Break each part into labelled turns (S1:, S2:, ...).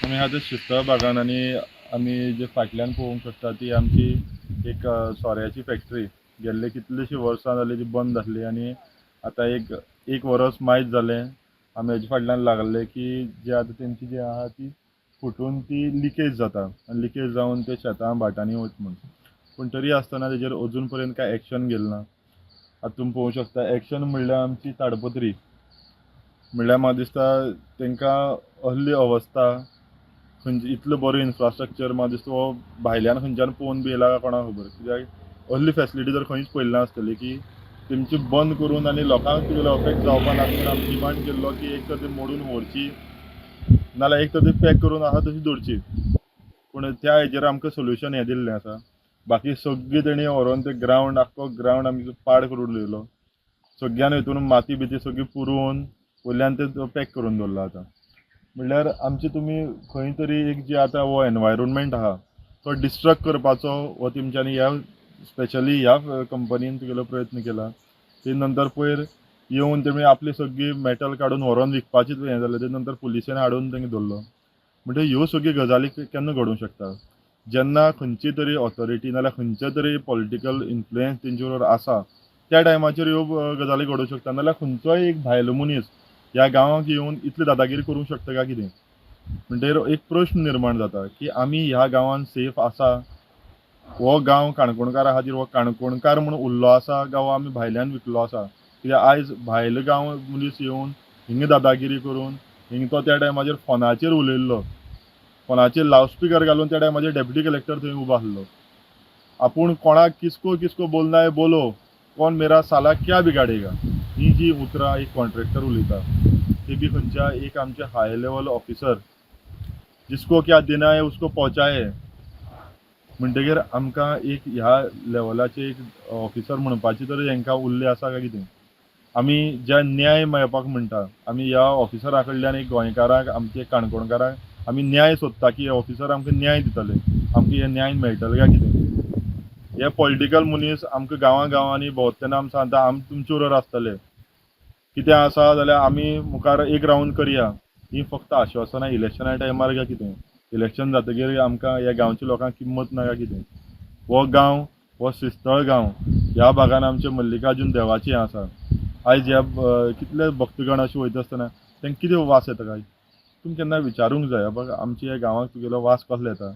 S1: आमी आहा ते शिरसाळ भागान आनी आमी जे फाटल्यान पळोवंक शकता ती आमची एक सोऱ्याची फॅक्टरी गेल्ले कितलीशीं वर्सां जालीं ती बंद आसली आनी आतां एक वर्स मायज जालें आमी हेजे फाटल्यान लागले की जे आतां तेंची जी आहा ती फुटून ती लिकेज जाता आनी लिकेज जावन ते शेतां भाटांनी वता म्हूण पूण तरी आसतना तेजेर अजून पर्यंत कांय एक्शन घेतलें ना। आतां तुमी पळोवंक शकता एक्शन म्हणल्यार आमची ताडपत्री म्हणल्यार म्हाका दिसता तांकां असली अवस्था खंयची इतलो बरो इन्फ्रास्ट्रक्चर म्हाका दिसता हो भायल्यान खंयच्यान पळोवन बी येयला काय कोणाक खबर कित्याक असली फॅसिलिटी तर खंयच पयली नासतली की तेमची बंद करून आनी लोकांक तुगेलो अफेक्ट जावपा ना म्हणून आमी डिमांड केल्लो की एक तर ती मोडून व्हरची नाल्यार एक तर ती पॅक करून आहा तशी दवरची पूण त्या हेजेर आमकां सोल्युशन हें दिल्लें आसा बाकी सगळी तेणी व्हरोन ते ग्रावंड आख्खो ग्रावंड आमी पाड करून उडयलो सगळ्यान हितून माती बिती सगळी पुरोवन वयल्यान ते पॅक करून दवरला आतां म्हणल्यार आमचे तुमी खंय तरी एक जे आतां हो एनवायरोनमेंट आहा तो डिस्ट्रक्ट करपाचो हो तेमच्यांनी ह्या स्पेशली ह्या कंपनीन तुगेलो प्रयत्न केला ते नंतर पयर येवन तेमी आपली सगळी मेटल काडून व्हरोन विकपाचीच हें जालें ते नंतर पुलिशेन हाडून तेंगे दवरलो म्हणजे ह्यो सगळ्यो गजाली केन्ना घडोवंक शकता जेन्ना खंयची तरी ऑथॉरिटी नाल्यार खंयचे तरी पॉलिटिकल इन्फ्लुयन्स तेंचे बरोबर आसा त्या टायमाचेर ह्यो गजाली घडोवंक शकता नाल्यार खंयचोय एक भायलो मनीस ह्या गांवांक येवन इतली दादागिरी करूंक शकता काय कितें म्हणटकीर एक प्रश्न निर्माण जाता की आमी ह्या गांवांत सेफ आसा हो गांव काणकोणकारा खातीर हो काणकोणकार म्हूण उरलो आसा काय हो आमी भायल्यान विकलो आसा कित्याक आयज भायलो गांव मनीस येवन हिंगा दादागिरी करून हिंगा तो त्या टायमाचेर फोनाचेर उलयल्लो फोनाचेर लावडस्पिकर घालून त्या टायमाचेर डेप्युटी कलेक्टर थंय उबो आसलो आपूण कोणाक किसको किसको बोलना है बोलो कौन मेरा साला क्या बिगाडेगा ही जी उतरां एक कॉन्ट्रॅक्टर उलयता ते भी खंयच्या एक आमचे हाय लेवल ऑफिसर जिसको क्या देना है उसको पहुंचाए म्हणटकीर आमकां एक ह्या लेवलाचे एक ऑफिसर म्हणपाची तर हांकां उरलें आसा काय कितें आमी ज्या न्याय मेळपाक म्हणटा आमी ह्या ऑफिसरा कडल्यान एक गोंयकाराक आमचे काणकोणकाराक आमी न्याय सोदता की हे ऑफिसर आमकां न्याय दितले आमकां हे न्याय मेळटले काय कितें हे पॉलिटिकल मनीस आमकां गांवां गांवांनी भोंवतना आमी सांगता आमी तुमचे बरोबर आसतले कितें आसा जाल्यार आमी मुखार एक रावंड करया ही फक्त आश्वासनां इलेक्शना टायमार काय कितें इलेक्शन जातकीर आमकां ह्या गांवच्या लोकांक किंमत ना काय कितें हो गांव हो श्रीस्थळ गांव ह्या भागान आमचे मल्लिकार्जून देवाचें आसा आयज ह्या कितले भक्तगण अशे वयता आसतना तांकां कितें वास येता काय तुमी केन्ना विचारूंक जाय बघ आमच्या ह्या गांवांक तुगेलो वास कसलो येता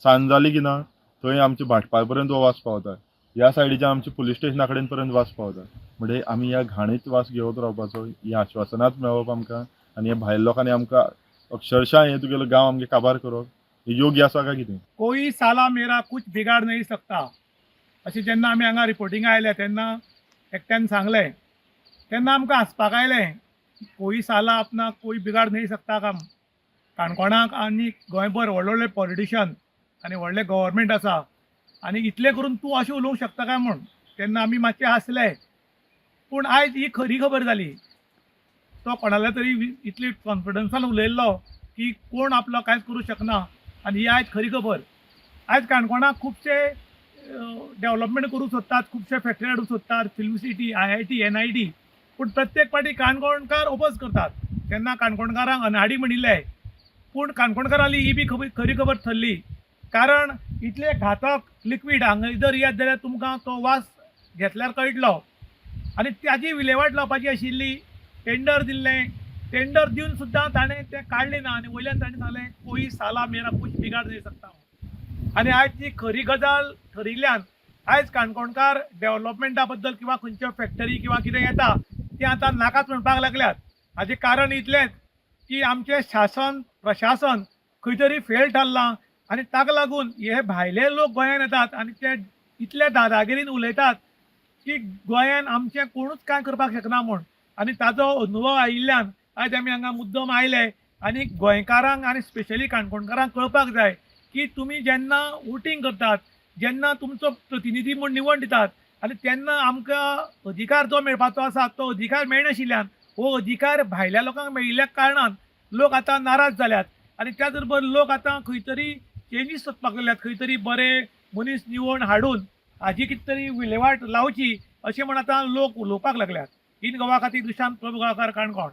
S1: सांज जाली की ना थंय आमच्या भाटपार पर्यंत हो वास पावता ह्या सायडीच्यान आमच्या पुलीस स्टेशना कडेन पर्यंत वास पावता म्हणजे आमी ह्या घाणीत वास घेवत रावपाचो ही आश्वासनांच मेळप आमकां आनी हे भायल्या लोकांनी आमकां अक्षरशः हे तुगेलो गांव आमगे काबार करप हे योग्य आसा काय कितें
S2: कोई साला मेरा कुछ बिगाड़ नहीं सकता अशें जेन्ना आमी हांगा रिपोर्टिंग आयले तेन्ना एकट्यान सांगलें तेन्ना आमकां हांसपाक आयलें कोई साला अपना कोई बिगाड़ नहीं सकता का काणकोणाक आनी गोंयभर व्हडले व्हडले पॉलिटिशियन आनी व्हडले गव्हर्मेंट आसा आनी इतलें करून तूं अशें उलोवंक शकता काय म्हूण तेन्ना आमी मातशे हांसले पूण आयज ही खरी खबर जाली तो कोणाल्या तरी इतली कॉन्फिडन्सान उलयल्लो की कोण आपलो कांयच करूं शकना आनी ही आयज खरी खबर आयज काणकोणाक खुबशे डेव्हलपमेंट करूंक सोदतात खुबशे फॅक्टरी हाडूंक सोदतात फिल्म सिटी IIT NIT पूण प्रत्येक फावटी काणकोणकार ओपोज करतात तेन्ना काणकोणकारांक अनहाडी म्हणिल्लें पूण काणकोणकारांनी ही बी खरी खबर थरली कारण इतले घातक लिक्वीड हांगा जर येत जाल्यार तुमकां तो वास घेतल्यार कळटलो आनी ताजी विलेवाट लावपाची आशिल्ली टेंडर दिल्लें टेंडर दिवन सुद्दां ताणें तें काडलें ना आनी वयल्यान ताणें सांगलें कोई साला मेरा कुछ बिगाड़ नहीं सकता आनी आयज ती खरी गजाल ठरिल्ल्यान आयज काणकोणकार डेव्हलपमेंटा बद्दल किंवा खंयच्यो फॅक्टरी किंवा कितें येता ती आतां नाकाच म्हणपाक लागल्यात हाजें कारण इतलेंच की आमचें शासन प्रशासन खंय तरी फेल थारलां आनी ताका लागून हे भायले लोक गोंयांत येतात आनी ते इतले दादागिरीन उलयतात की गोंयान आमचें कोणूच कांय करपाक शकना म्हूण आनी ताजो अनुभव आयिल्ल्यान आयज आमी हांगा मुद्दम आयले आनी गोंयकारांक आनी स्पेशली काणकोणकारांक कळपाक जाय की तुमी जेन्ना वोटींग करतात जेन्ना तुमचो प्रतिनिधी म्हूण निवड दितात आनी तेन्ना आमकां अधिकार जो मेळपाचो आसा तो अधिकार मेळनाशिल्ल्यान हो अधिकार भायल्या लोकांक मेळिल्ल्या कारणान लोक आतां नाराज जाल्यात आनी त्याच बरोबर लोक आतां खंय तरी चेंजीस सोदपाक लागल्यात खंय तरी बरे मनीस निवड हाडून हाजी कितें तरी विलेवाट लावची अशें म्हूण आतां लोक उलोवपाक लागल्यात इन गोवा खातीर दुशांत प्रभुगांवकार काणकोण.